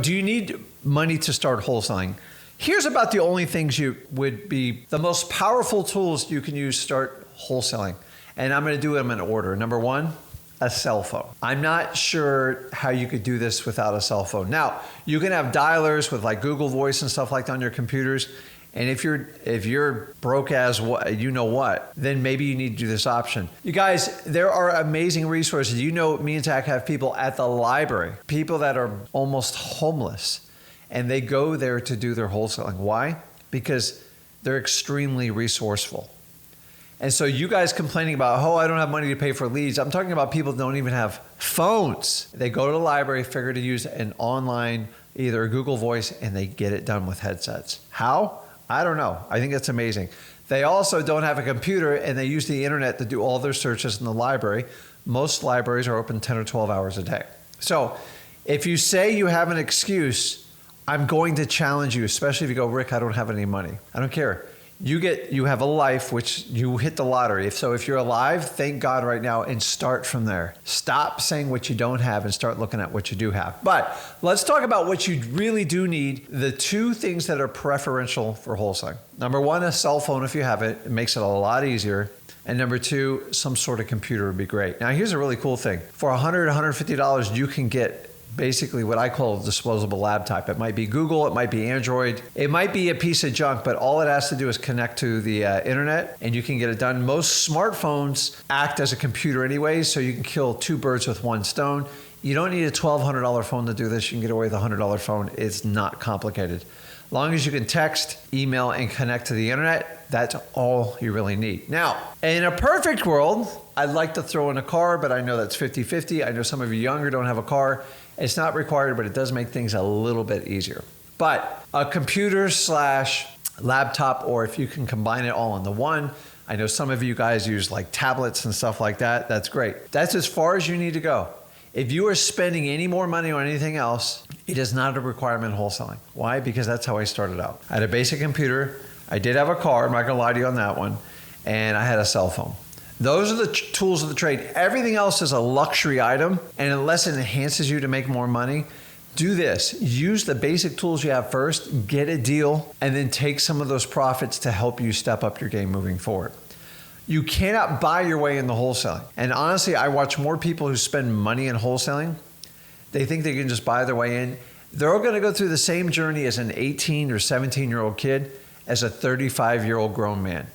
do you need money to start wholesaling? Here's about the only things you would be the most powerful tools you can use to start wholesaling. And I'm going to do them in order. Number one, a cell phone. I'm not sure how you could do this without a cell phone. Now, you can have dialers with like Google Voice and stuff like that on your computers. And if you're broke as what, you know what, then maybe you need to do this option. You guys, there are amazing resources. You know, me and Zach have people at the library, people that are almost homeless, and they go there to do their wholesaling. Why? Because they're extremely resourceful. And so you guys complaining about, oh, I don't have money to pay for leads. I'm talking about people that don't even have phones. They go to the library, figure to use an online, either a Google Voice, and they get it done with headsets. How? I don't know. I think that's amazing. They also don't have a computer, and they use the internet to do all their searches in the library. Most libraries are open 10 or 12 hours a day. So if you say you have an excuse, I'm going to challenge you, especially if you go, Rick, I don't have any money. I don't care. You have a life, which you hit the lottery. So if you're alive, thank God right now, and start from there. Stop saying what you don't have and start looking at what you do have. But let's talk about what you really do need, the two things that are preferential for wholesaling. Number one, a cell phone if you have it. It makes it a lot easier. And number two, some sort of computer would be great. Now here's a really cool thing. For $100, $150, you can get basically what I call a disposable laptop. It might be Google, it might be Android, it might be a piece of junk, but all it has to do is connect to the internet and you can get it done. Most smartphones act as a computer anyway, so you can kill two birds with one stone. You don't need a $1,200 phone to do this. You can get away with a $100 phone. It's not complicated. As long as you can text, email, and connect to the internet, that's all you really need. Now, in a perfect world, I'd like to throw in a car, but I know that's 50-50. I know some of you younger don't have a car. It's not required, but it does make things a little bit easier. But a computer / laptop, or if you can combine it all into one, I know some of you guys use like tablets and stuff like that. That's great. That's as far as you need to go. If you are spending any more money on anything else, it is not a requirement in wholesaling. Why? Because that's how I started out. I had a basic computer. I did have a car. I'm not going to lie to you on that one. And I had a cell phone. Those are the tools of the trade. Everything else is a luxury item. And unless it enhances you to make more money, do this. Use the basic tools you have first, get a deal, and then take some of those profits to help you step up your game moving forward. You cannot buy your way into wholesaling. And honestly, I watch more people who spend money in wholesaling. They think they can just buy their way in. They're all going to go through the same journey as an 18 or 17-year-old kid as a 35-year-old grown man.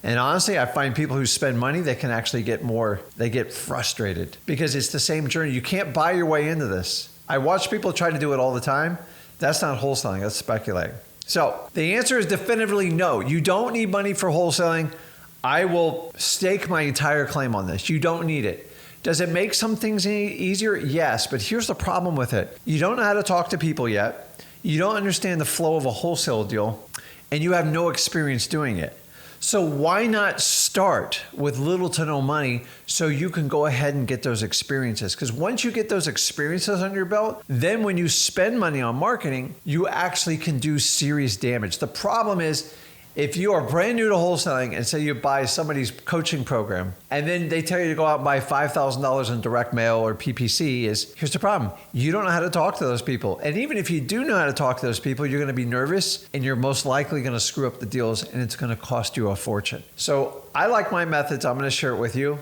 And honestly, I find people who spend money, they can actually get more, they get frustrated because it's the same journey. You can't buy your way into this. I watch people try to do it all the time. That's not wholesaling, that's speculating. So the answer is definitively no. You don't need money for wholesaling. I will stake my entire claim on this. You don't need it. Does it make some things easier? Yes, but here's the problem with it. You don't know how to talk to people yet. You don't understand the flow of a wholesale deal, and you have no experience doing it. So why not start with little to no money so you can go ahead and get those experiences? Because once you get those experiences under your belt, then when you spend money on marketing, you actually can do serious damage. The problem is, if you are brand new to wholesaling and say you buy somebody's coaching program and then they tell you to go out and buy $5,000 in direct mail or PPC, here's the problem. You don't know how to talk to those people. And even if you do know how to talk to those people, you're going to be nervous and you're most likely going to screw up the deals and it's going to cost you a fortune. So I like my methods. I'm going to share it with you.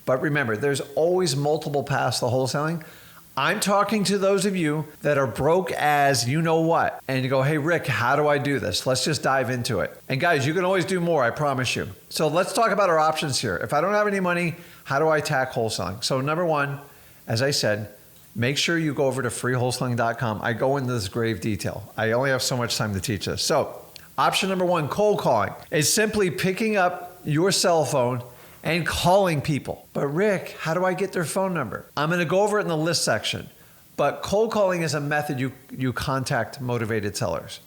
But remember, there's always multiple paths to wholesaling. I'm talking to those of you that are broke as you know what, and you go, hey, Rick, how do I do this? Let's just dive into it. And guys, you can always do more, I promise you. So let's talk about our options here. If I don't have any money, how do I attack wholesaling? So number one, as I said, make sure you go over to freewholesaling.com. I go into this grave detail. I only have so much time to teach this. So option number one, cold calling, is simply picking up your cell phone and calling people. But Rick, how do I get their phone number? I'm gonna go over it in the list section. But cold calling is a method you contact motivated sellers.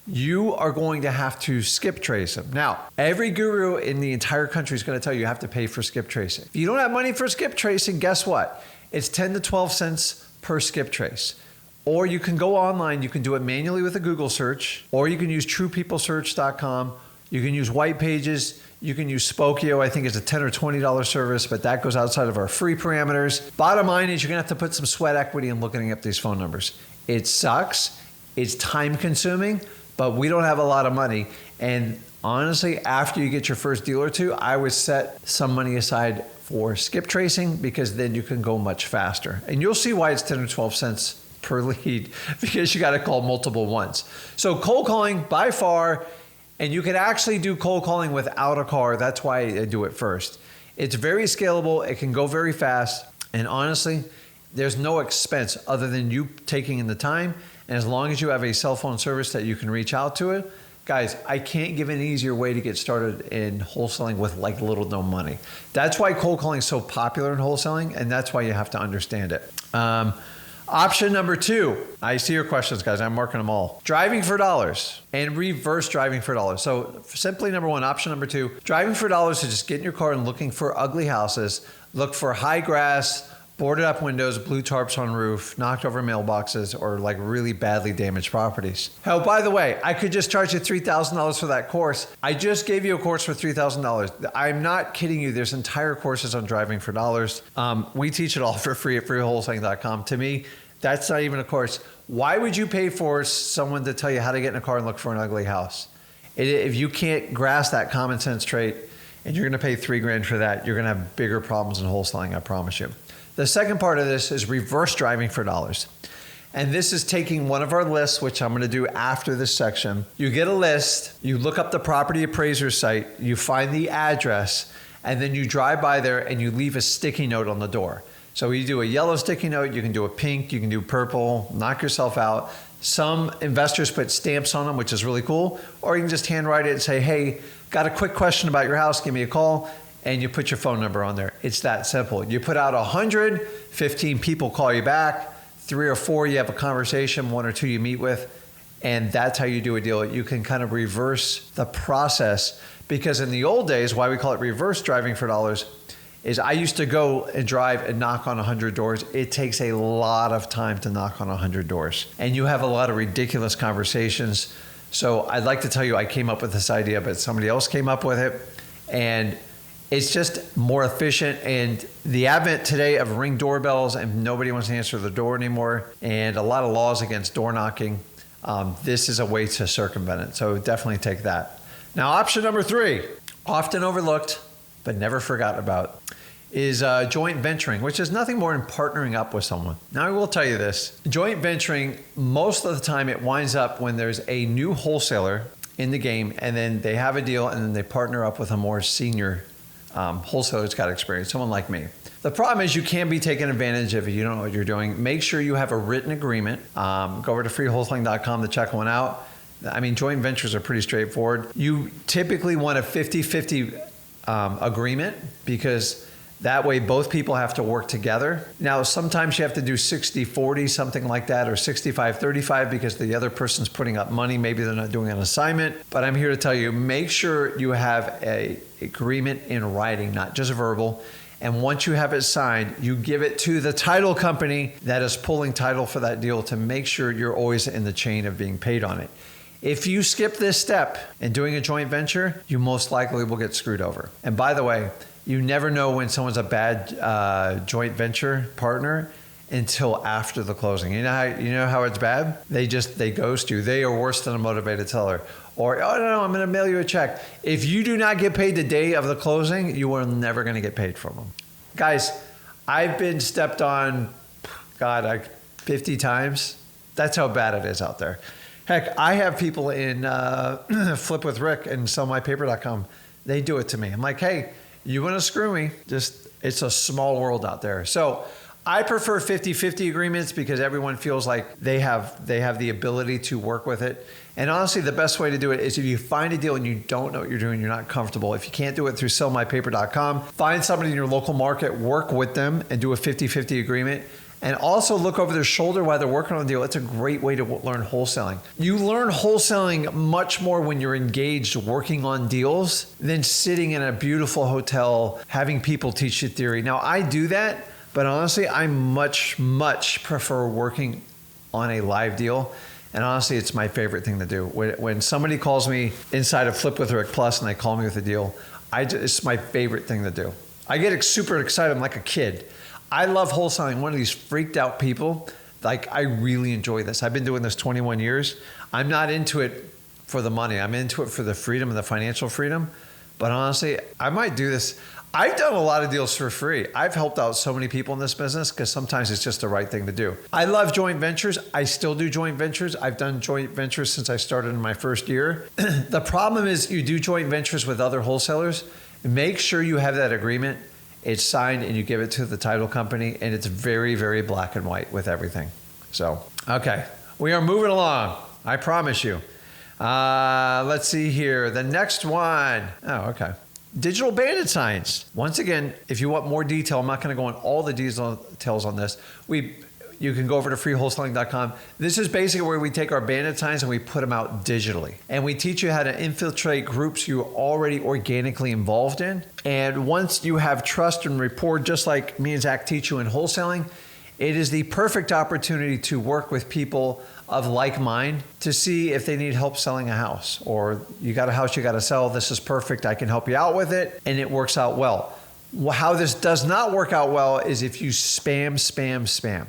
You are going to have to skip trace them. Now, every guru in the entire country is gonna tell you have to pay for skip tracing. If you don't have money for skip tracing, guess what? It's 10 to 12 cents per skip trace. Or you can go online, you can do it manually with a Google search, or you can use truepeoplesearch.com. You can use White Pages. You can use Spokio. I think it's a $10 or $20 service, but that goes outside of our free parameters. Bottom line is you're going to have to put some sweat equity in looking up these phone numbers. It sucks. It's time consuming, but we don't have a lot of money. And honestly, after you get your first deal or two, I would set some money aside for skip tracing, because then you can go much faster. And you'll see why it's 10 or 12 cents per lead, because you got to call multiple ones. So cold calling by far, and you can actually do cold calling without a car. That's why I do it first. It's very scalable. It can go very fast. And honestly, there's no expense other than you taking in the time. And as long as you have a cell phone service that you can reach out to it, guys, I can't give an easier way to get started in wholesaling with like little to no money. That's why cold calling is so popular in wholesaling, and that's why you have to understand it. Option number 2, I see your questions, guys. I'm marking them all. Driving for dollars and reverse driving for dollars. So simply number 1, option number 2, driving for dollars is just get in your car and looking for ugly houses, look for high grass, boarded up windows, blue tarps on roof, knocked over mailboxes, or like really badly damaged properties. Oh, by the way, I could just charge you $3,000 for that course. I just gave you a course for $3,000. I'm not kidding you. There's entire courses on driving for dollars. We teach it all for free at freewholesaling.com. To me, that's not even a course. Why would you pay for someone to tell you how to get in a car and look for an ugly house? If you can't grasp that common sense trait and you're going to pay $3,000 for that, you're going to have bigger problems in wholesaling, I promise you. The second part of this is reverse driving for dollars. And this is taking one of our lists, which I'm going to do after this section. You get a list, you look up the property appraiser site, you find the address, and then you drive by there and you leave a sticky note on the door. So you do a yellow sticky note, you can do a pink, you can do purple, knock yourself out. Some investors put stamps on them, which is really cool. Or you can just handwrite it and say, hey, got a quick question about your house, give me a call. And you put your phone number on there. It's that simple. You put out 100, 15 people call you back, 3 or 4 you have a conversation, 1 or 2 you meet with, and that's how you do a deal. You can kind of reverse the process, because in the old days, why we call it reverse driving for dollars, is I used to go and drive and knock on 100 doors. It takes a lot of time to knock on 100 doors, and you have a lot of ridiculous conversations. So I'd like to tell you I came up with this idea, but somebody else came up with it, and it's just more efficient. And the advent today of Ring doorbells, and nobody wants to answer the door anymore, and a lot of laws against door knocking, this is a way to circumvent it. So definitely take that. Now, option number 3, often overlooked but never forgotten about, is joint venturing, which is nothing more than partnering up with someone. Now, I will tell you this. Joint venturing, most of the time it winds up when there's a new wholesaler in the game, and then they have a deal, and then they partner up with a more senior wholesaler's got experience, someone like me. The problem is you can be taken advantage of if you don't know what you're doing. Make sure you have a written agreement. Go over to freewholesaling.com to check one out. I mean, joint ventures are pretty straightforward. You typically want a 50-50 agreement, because that way both people have to work together. Now, sometimes you have to do 60-40, something like that, or 65-35, because the other person's putting up money. Maybe they're not doing an assignment. But I'm here to tell you, make sure you have an agreement in writing, not just verbal. And once you have it signed, you give it to the title company that is pulling title for that deal, to make sure you're always in the chain of being paid on it. If you skip this step in doing a joint venture, you most likely will get screwed over. And by the way, you never know when someone's a bad joint venture partner until after the closing. You know how it's bad? They ghost you. They are worse than a motivated seller. Or, oh no, I'm going to mail you a check. If you do not get paid the day of the closing, you are never going to get paid from them. Guys, I've been stepped on, like 50 times. That's how bad it is out there. Heck, I have people in Flip with Rick and sellmypaper.com. They do it to me. I'm like, hey, you want to screw me? It's a small world out there. So I prefer 50-50 agreements, because everyone feels like they have the ability to work with it. And honestly, the best way to do it is if you find a deal and you don't know what you're doing, you're not comfortable. If you can't do it through sellmypaper.com, find somebody in your local market, work with them, and do a 50-50 agreement. And also look over their shoulder while they're working on a deal. It's a great way to learn wholesaling. You learn wholesaling much more when you're engaged working on deals than sitting in a beautiful hotel having people teach you theory. Now, I do that, but honestly, I much prefer working on a live deal. And honestly, it's my favorite thing to do. When somebody calls me inside of Flip with Rick Plus and they call me with a deal, it's my favorite thing to do. I get super excited. I'm like a kid. I love wholesaling. One of these freaked out people Like, I really enjoy this. I've been doing this 21 years. I'm not into it for the money. I'm into it for the freedom and the financial freedom. But honestly, I might do this. I've done a lot of deals for free. I've helped out so many people in this business because sometimes it's just the right thing to do. I love joint ventures. I still do joint ventures. I've done joint ventures since I started in my first year. The problem is you do joint ventures with other wholesalers. Make sure you have that agreement. It's signed and you give it to the title company, and it's very, very black and white with everything. So, okay, we are moving along. I promise you. Let's see here. The next one. Oh, okay. Digital Bandit signs. Once again, if you want more detail, I'm not going to go on all the details on this. You can go over to freewholesaling.com. This is basically where we take our Bandit signs and we put them out digitally. And we teach you how to infiltrate groups you're already organically involved in. And once you have trust and rapport, just like me and Zach teach you in wholesaling, it is the perfect opportunity to work with people of like mind to see if they need help selling a house, or you got a house you got to sell. This is perfect. I can help you out with it. And it works out well. How this does not work out well is if you spam.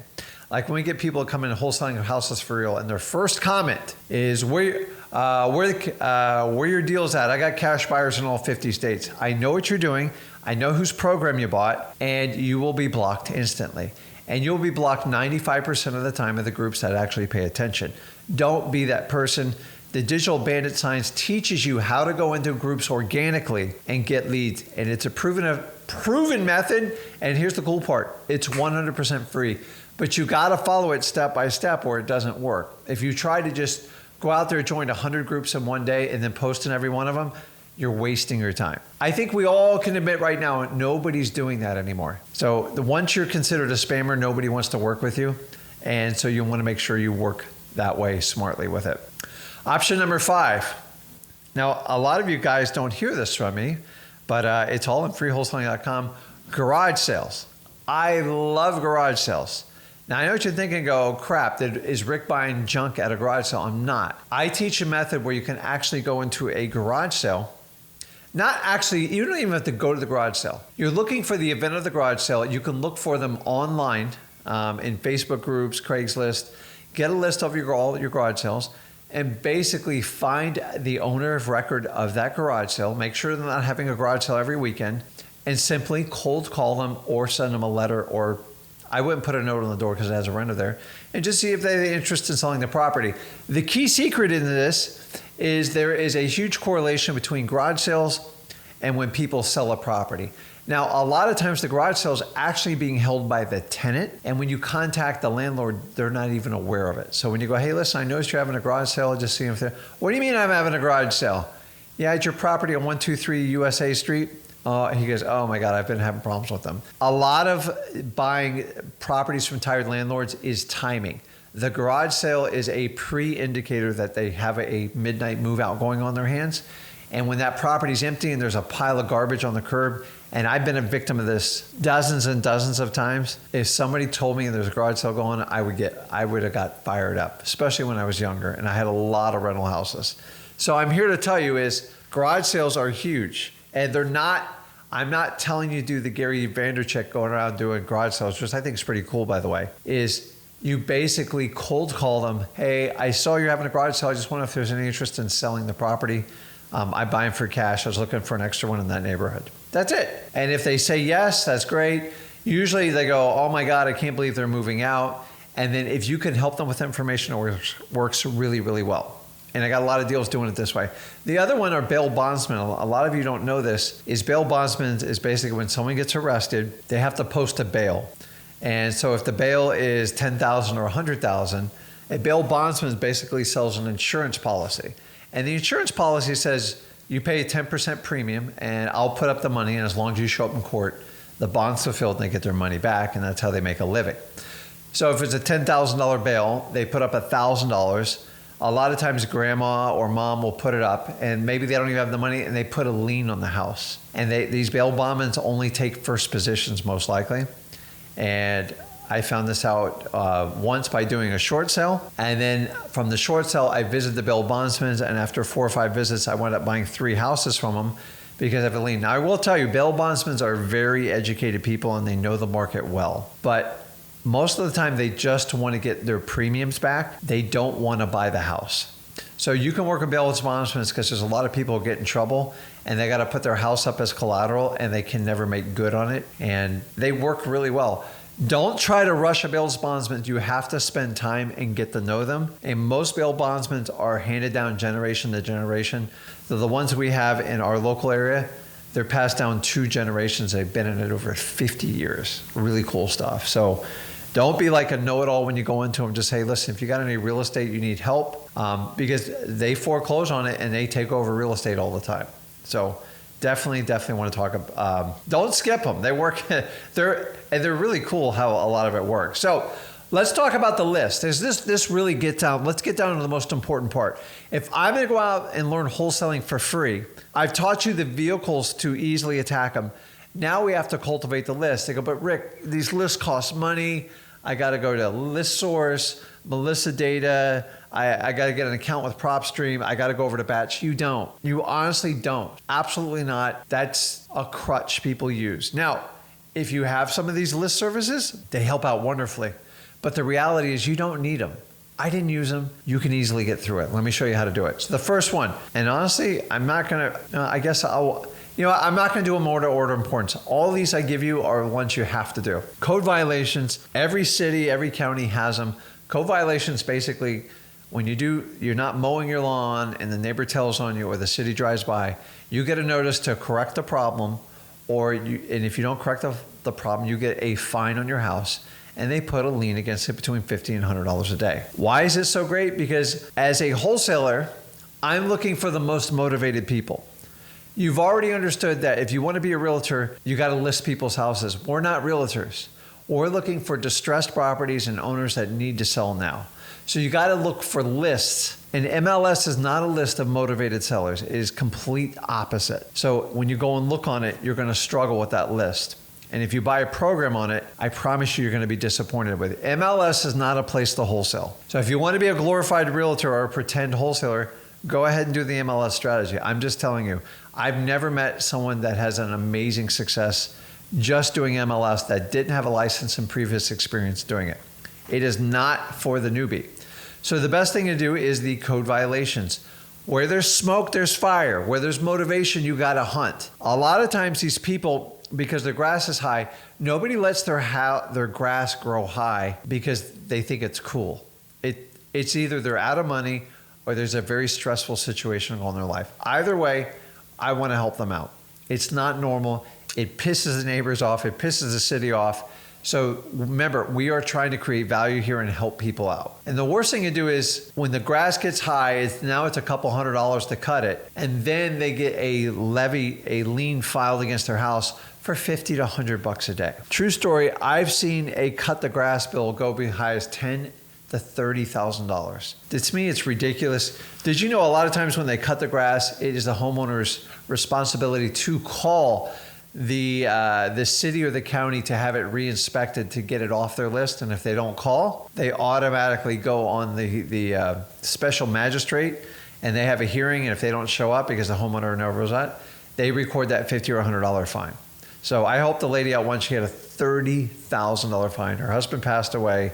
Like when we get people come in wholesaling houses for real, and their first comment is where your deal's at. I got cash buyers in all 50 states. I know what you're doing. I know whose program you bought, and you will be blocked instantly. And you'll be blocked 95% of the time of the groups that actually pay attention. Don't be that person. The Digital Bandit Signs teaches you how to go into groups organically and get leads. And it's a proven method. And here's the cool part. It's 100% free. But you got to follow it step by step or it doesn't work. If you try to just go out there, join 100 groups in one day and then post in every one of them, you're wasting your time. I think we all can admit right now, nobody's doing that anymore. So once you're considered a spammer, nobody wants to work with you. And so you want to make sure you work that way smartly with it. Option number 5. Now, a lot of you guys don't hear this from me, but it's all in freewholesaling.com. Garage sales. I love garage sales. Now, I know what you're thinking, oh crap, is Rick buying junk at a garage sale? I'm not. I teach a method where you can actually go into a garage sale. Not actually, you don't even have to go to the garage sale. You're looking for the event of the garage sale. You can look for them online in Facebook groups, Craigslist. Get a list of all your garage sales and basically find the owner of record of that garage sale. Make sure they're not having a garage sale every weekend and simply cold call them or send them a letter, or I wouldn't put a note on the door because it has a renter there, and just see if they have interest in selling the property. The key secret in this is there is a huge correlation between garage sales and when people sell a property. Now, a lot of times the garage sale is actually being held by the tenant, and when you contact the landlord, they're not even aware of it. So when you go, hey, listen, I noticed you're having a garage sale, just see if they're, what do you mean I'm having a garage sale? Yeah, it's your property on 123 USA Street. He goes, oh my God, I've been having problems with them. A lot of buying properties from tired landlords is timing. The garage sale is a pre-indicator that they have a midnight move out going on their hands. And when that property's empty and there's a pile of garbage on the curb, and I've been a victim of this dozens and dozens of times, if somebody told me there's a garage sale going on, I would have got fired up, especially when I was younger and I had a lot of rental houses. So I'm here to tell you is garage sales are huge, and they're not, I'm not telling you to do the Gary Vaynerchuk going around doing garage sales, which I think is pretty cool, by the way, is you basically cold call them. Hey, I saw you're having a garage sale. I just wonder if there's any interest in selling the property. I buy them for cash. I was looking for an extra one in that neighborhood. That's it. And if they say yes, that's great. Usually they go, oh my God, I can't believe they're moving out. And then if you can help them with information, it works really, really well. And I got a lot of deals doing it this way. The other one are bail bondsmen. A lot of you don't know this. Bail bondsmen is basically when someone gets arrested, they have to post a bail. And so if the bail is $10,000 or $100,000, a bail bondsman basically sells an insurance policy. And the insurance policy says you pay a 10% premium and I'll put up the money, and as long as you show up in court, the bond's fulfilled and they get their money back, and that's how they make a living. So if it's a $10,000 bail, they put up $1,000. A lot of times grandma or mom will put it up, and maybe they don't even have the money, and they put a lien on the house. And these bail bondsmen only take first positions most likely. And I found this out once by doing a short sale. And then from the short sale, I visited the bail bondsmen, and after 4 or 5 visits, I wound up buying 3 houses from them because I have a lien. Now, I will tell you, bail bondsmen are very educated people, and they know the market well. But most of the time they just want to get their premiums back. They don't want to buy the house. So you can work with bail bondsmen because there's a lot of people who get in trouble and they got to put their house up as collateral and they can never make good on it. And they work really well. Don't try to rush a bail bondsman. You have to spend time and get to know them. And most bail bondsmen are handed down generation to generation. The ones we have in our local area, they're passed down 2 generations. They've been in it over 50 years. Really cool stuff. So don't be like a know-it-all when you go into them. Just say, listen, if you got any real estate you need help, because they foreclose on it and they take over real estate all the time. So definitely want to talk. Don't skip them. They work. They're really cool how a lot of it works. So let's talk about the list. This really gets down. Let's get down to the most important part. If I'm going to go out and learn wholesaling for free, I've taught you the vehicles to easily attack them. Now we have to cultivate the list. They go, but Rick, these lists cost money. I got to go to ListSource, Melissa Data. I got to get an account with PropStream. I got to go over to Batch. You don't. You honestly don't. Absolutely not. That's a crutch people use. Now, if you have some of these list services, they help out wonderfully. But the reality is you don't need them. I didn't use them. You can easily get through it. Let me show you how to do it. So the first one, and honestly, I'm not going to, I'm not going to do them order importance. All these I give you are ones you have to do. Code violations, every city, every county has them. Code violations, basically, when you're not mowing your lawn and the neighbor tells on you or the city drives by, you get a notice to correct the problem, and if you don't correct the problem, you get a fine on your house. And they put a lien against it between $50 and $100 a day. Why is it so great? Because as a wholesaler, I'm looking for the most motivated people. You've already understood that if you want to be a realtor, you got to list people's houses. We're not realtors. We're looking for distressed properties and owners that need to sell now. So you got to look for lists. And MLS is not a list of motivated sellers. It is complete opposite. So when you go and look on it, you're going to struggle with that list. And if you buy a program on it, I promise you're going to be disappointed with it. MLS is not a place to wholesale. So if you want to be a glorified realtor or a pretend wholesaler, go ahead and do the MLS strategy. I'm just telling you, I've never met someone that has an amazing success just doing MLS that didn't have a license and previous experience doing it. It is not for the newbie. So the best thing to do is the code violations. Where there's smoke, there's fire. Where there's motivation, you got to hunt. A lot of times these people, because their grass is high, nobody lets their grass grow high because they think it's cool. It's either they're out of money or there's a very stressful situation going on in their life. Either way, I want to help them out. It's not normal. It pisses the neighbors off. It pisses the city off. So remember, we are trying to create value here and help people out. And the worst thing to do is when the grass gets high, now it's a couple $100 to cut it. And then they get a lien filed against their house for $50 to $100 a day. True story, I've seen a cut the grass bill go as high as $10,000 to $30,000. To me, it's ridiculous. Did you know a lot of times when they cut the grass, it is the homeowner's responsibility to call the city or the county to have it re-inspected to get it off their list? And if they don't call, they automatically go on the special magistrate and they have a hearing. And if they don't show up because the homeowner never was at, they record that $50 or $100 fine. So I helped the lady out once. She had a $30,000 fine. Her husband passed away.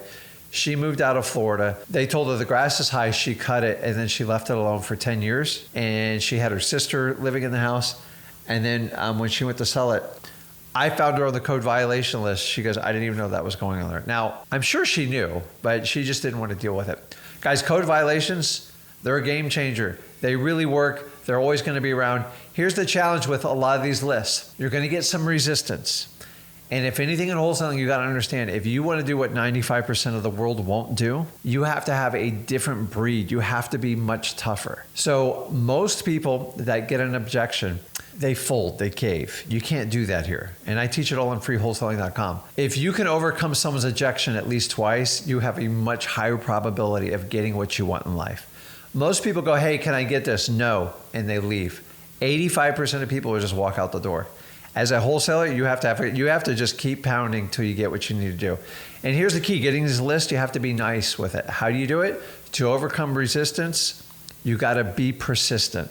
She moved out of Florida. They told her the grass is high. She cut it, and then she left it alone for 10 years. And she had her sister living in the house. And then when she went to sell it, I found her on the code violation list. She goes, I didn't even know that was going on there. Now, I'm sure she knew, but she just didn't want to deal with it. Guys, code violations, they're a game changer. They really work. They're always going to be around. Here's the challenge with a lot of these lists. You're going to get some resistance. And if anything in wholesaling, you got to understand, if you want to do what 95% of the world won't do, you have to have a different breed. You have to be much tougher. So most people that get an objection, they fold, they cave. You can't do that here. And I teach it all on freewholesaling.com. If you can overcome someone's objection at least twice, you have a much higher probability of getting what you want in life. Most people go, hey, can I get this? No, and they leave. 85% of people will just walk out the door. As a wholesaler, you have to just keep pounding till you get what you need to do. And here's the key: getting this list, you have to be nice with it. How do you do it? To overcome resistance, you got to be persistent.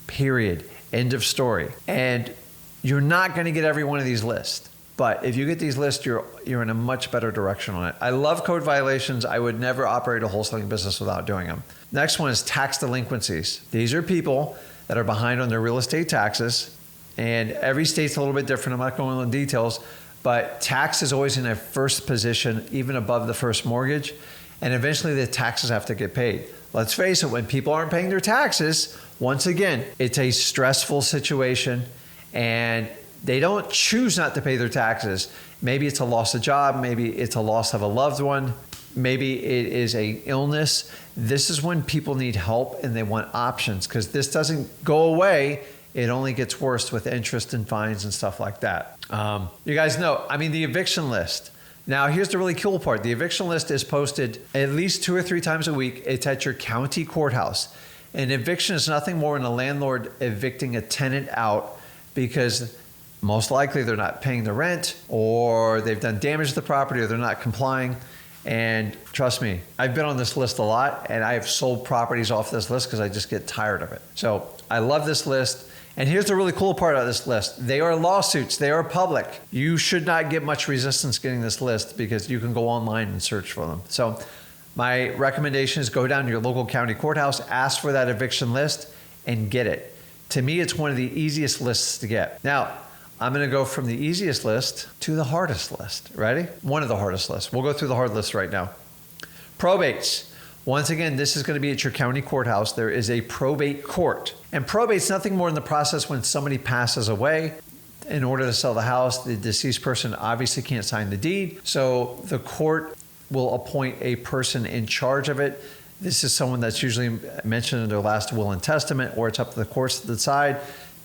Period. End of story. And you're not going to get every one of these lists. But if you get these lists, you're in a much better direction on it. I love code violations. I would never operate a wholesaling business without doing them. Next one is tax delinquencies. These are people that are behind on their real estate taxes, and every state's a little bit different. I'm not going into details, but tax is always in a first position, even above the first mortgage, and eventually the taxes have to get paid. Let's face it, when people aren't paying their taxes, once again, it's a stressful situation, and they don't choose not to pay their taxes. Maybe it's a loss of job, maybe it's a loss of a loved one, maybe it is an illness. This is when people need help and they want options, because this doesn't go away. It only gets worse with interest and fines and stuff like that. You guys know, the eviction list. Now, here's the really cool part. The eviction list is posted at least 2 or 3 times a week. It's at your county courthouse. An eviction is nothing more than a landlord evicting a tenant out because most likely they're not paying the rent, or they've done damage to the property, or they're not complying. And trust me, I've been on this list a lot, and I have sold properties off this list because I just get tired of it. So I love this list. And here's the really cool part of this list. They are lawsuits. They are public. You should not get much resistance getting this list because you can go online and search for them. So my recommendation is go down to your local county courthouse, ask for that eviction list, and get it. To me, it's one of the easiest lists to get. Now, I'm going to go from the easiest list to the hardest list. Ready? One of the hardest lists. We'll go through the hard list right now. Probates. Once again, this is going to be at your county courthouse. There is a probate court. And probate's nothing more than the process when somebody passes away. In order to sell the house, the deceased person obviously can't sign the deed. So the court will appoint a person in charge of it. This is someone that's usually mentioned in their last will and testament, or it's up to the courts to decide.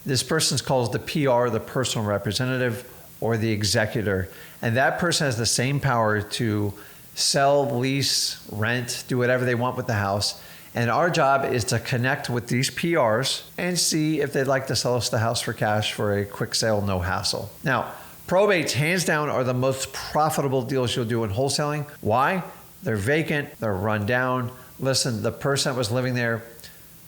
This person's called the PR, the personal representative, or the executor. And that person has the same power to sell, lease, rent, do whatever they want with the house. And our job is to connect with these PRs and see if they'd like to sell us the house for cash for a quick sale, no hassle. Now, probates, hands down, are the most profitable deals you'll do in wholesaling. Why? They're vacant, they're run down. Listen, the person that was living there,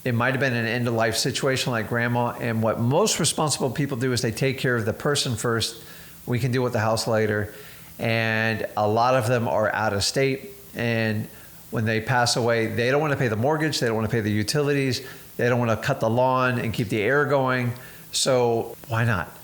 it might have been an end-of-life situation like grandma, and what most responsible people do is they take care of the person first. We can deal with the house later. And a lot of them are out of state, and when they pass away, they don't want to pay the mortgage, they don't want to pay the utilities, they don't want to cut the lawn and keep the air going. So why not?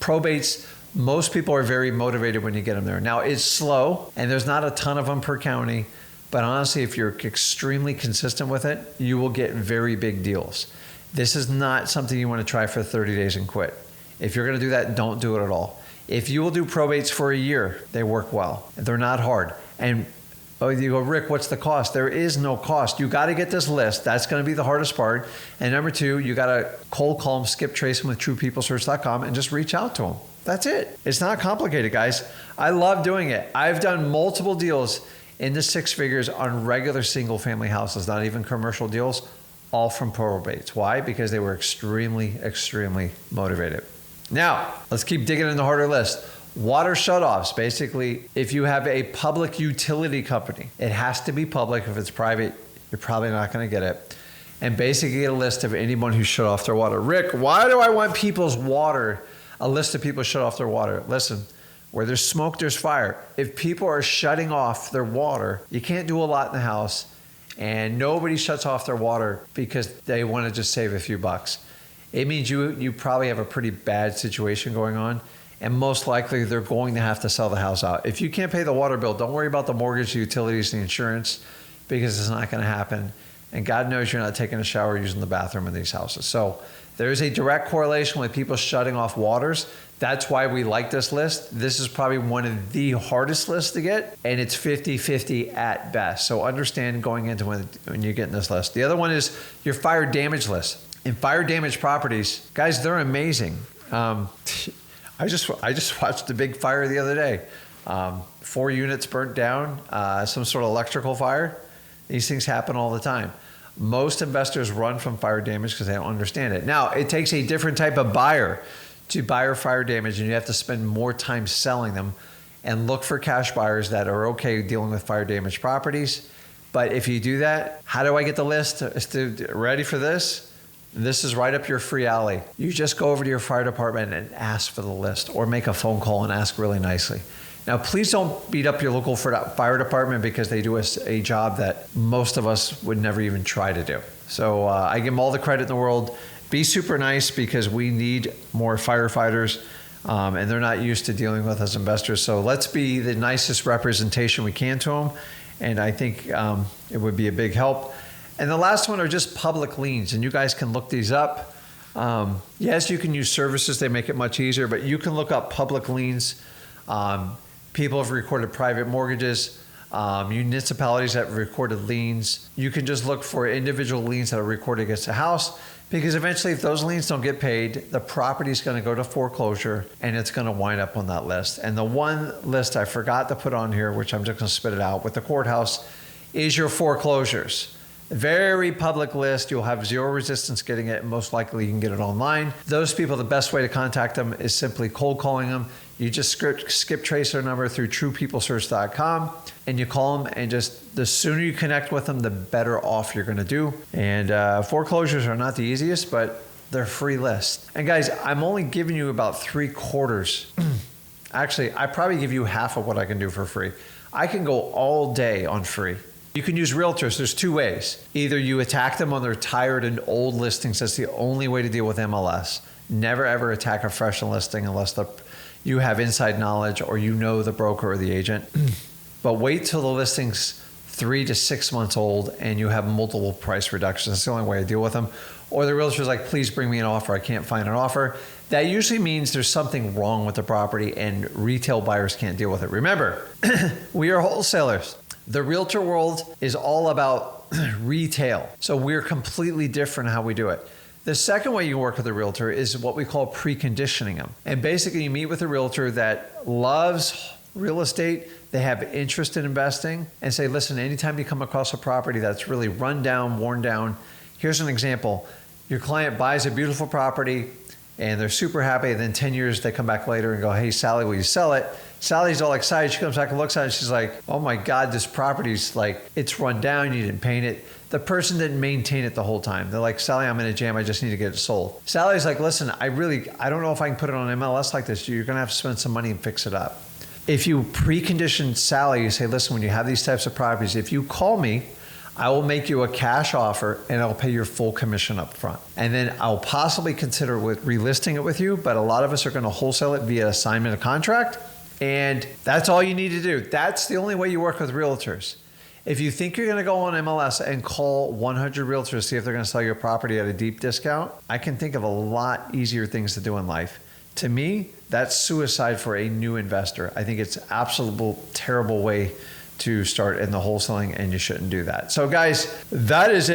Probates, most people are very motivated when you get them there. Now, it's slow, and there's not a ton of them per county. But honestly, if you're extremely consistent with it, you will get very big deals. This is not something you want to try for 30 days and quit. If you're going to do that, don't do it at all. If you will do probates for a year, they work well. They're not hard. And you go, Rick, what's the cost? There is no cost. You got to get this list. That's going to be the hardest part. And number 2, you got to cold call them, skip trace them with TruePeopleSearch.com, and just reach out to them. That's it. It's not complicated, guys. I love doing it. I've done multiple deals in the 6 figures on regular single family houses, not even commercial deals, all from probates. Why? Because they were extremely, extremely motivated. Now, let's keep digging in the harder list. Water shutoffs. Basically, if you have a public utility company, it has to be public. If it's private, you're probably not going to get it. And basically get a list of anyone who shut off their water. Rick, why do I want people's water? A list of people shut off their water. Listen, where there's smoke, there's fire. If people are shutting off their water, you can't do a lot in the house, and nobody shuts off their water because they want to just save a few bucks. It means you probably have a pretty bad situation going on, and most likely they're going to have to sell the house out. If you can't pay the water bill, don't worry about the mortgage, the utilities, the insurance, because it's not going to happen. And God knows you're not taking a shower using the bathroom in these houses. So there is a direct correlation with people shutting off waters. That's why we like this list. This is probably one of the hardest lists to get, and it's 50-50 at best. So understand going into when you're getting this list. The other one is your fire damage list. In fire damage properties, guys, they're amazing. I just watched a big fire the other day. 4 units burnt down, some sort of electrical fire. These things happen all the time. Most investors run from fire damage because they don't understand it. Now, it takes a different type of buyer to buy fire damage, and you have to spend more time selling them, and look for cash buyers that are okay dealing with fire damage properties. But if you do that, how do I get the list? Ready for this? This is right up your free alley. You just go over to your fire department and ask for the list, or make a phone call and ask really nicely. Now, please don't beat up your local fire department, because they do a job that most of us would never even try to do. So I give them all the credit in the world. Be super nice, because we need more firefighters, and they're not used to dealing with us investors. So let's be the nicest representation we can to them, and I think it would be a big help. And the last one are just public liens, and you guys can look these up. Yes, you can use services. They make it much easier, but you can look up public liens. People have recorded private mortgages, municipalities that have recorded liens. You can just look for individual liens that are recorded against a house, because eventually if those liens don't get paid, the property is going to go to foreclosure, and it's going to wind up on that list. And the one list I forgot to put on here, which I'm just going to spit it out with the courthouse, is your foreclosures. Very public list. You'll have zero resistance getting it. Most likely you can get it online. Those people, the best way to contact them is simply cold calling them. You just skip trace their number through truepeoplesearch.com, and you call them, and just the sooner you connect with them, the better off you're going to do. And foreclosures are not the easiest, but they're free list. And guys, I'm only giving you about 3/4. Actually, I probably give you half of what I can do for free. I can go all day on free. You can use realtors. There's two ways. Either you attack them on their tired and old listings. That's the only way to deal with MLS. Never ever attack a fresh listing unless you have inside knowledge, or you know the broker or the agent. But wait till the listing's 3 to 6 months old and you have multiple price reductions. That's the only way I deal with them. Or the realtor's like, please bring me an offer. I can't find an offer. That usually means there's something wrong with the property and retail buyers can't deal with it. Remember, we are wholesalers. The realtor world is all about retail. So we're completely different how we do it. The second way you work with a realtor is what we call preconditioning them. And basically you meet with a realtor that loves real estate, they have interest in investing, and say, listen, anytime you come across a property that's really run down, worn down, here's an example. Your client buys a beautiful property and they're super happy, and then 10 years they come back later and go, hey, Sally, will you sell it? Sally's all excited. She comes back and looks at it and she's like, oh my God, this property's like, it's run down, you didn't paint it. The person didn't maintain it the whole time. They're like, Sally, I'm in a jam, I just need to get it sold. Sally's like, listen, I don't know if I can put it on MLS like this. You're gonna have to spend some money and fix it up. If you precondition Sally, you say, listen, when you have these types of properties, if you call me, I will make you a cash offer and I'll pay your full commission up front. And then I'll possibly consider relisting it with you, but a lot of us are gonna wholesale it via assignment of contract. And that's all you need to do. That's the only way you work with realtors. If you think you're gonna go on MLS and call 100 realtors, see if they're gonna sell your property at a deep discount, I can think of a lot easier things to do in life. To me, that's suicide for a new investor. I think it's absolute terrible way to start in the wholesaling, and you shouldn't do that. So guys, that is it.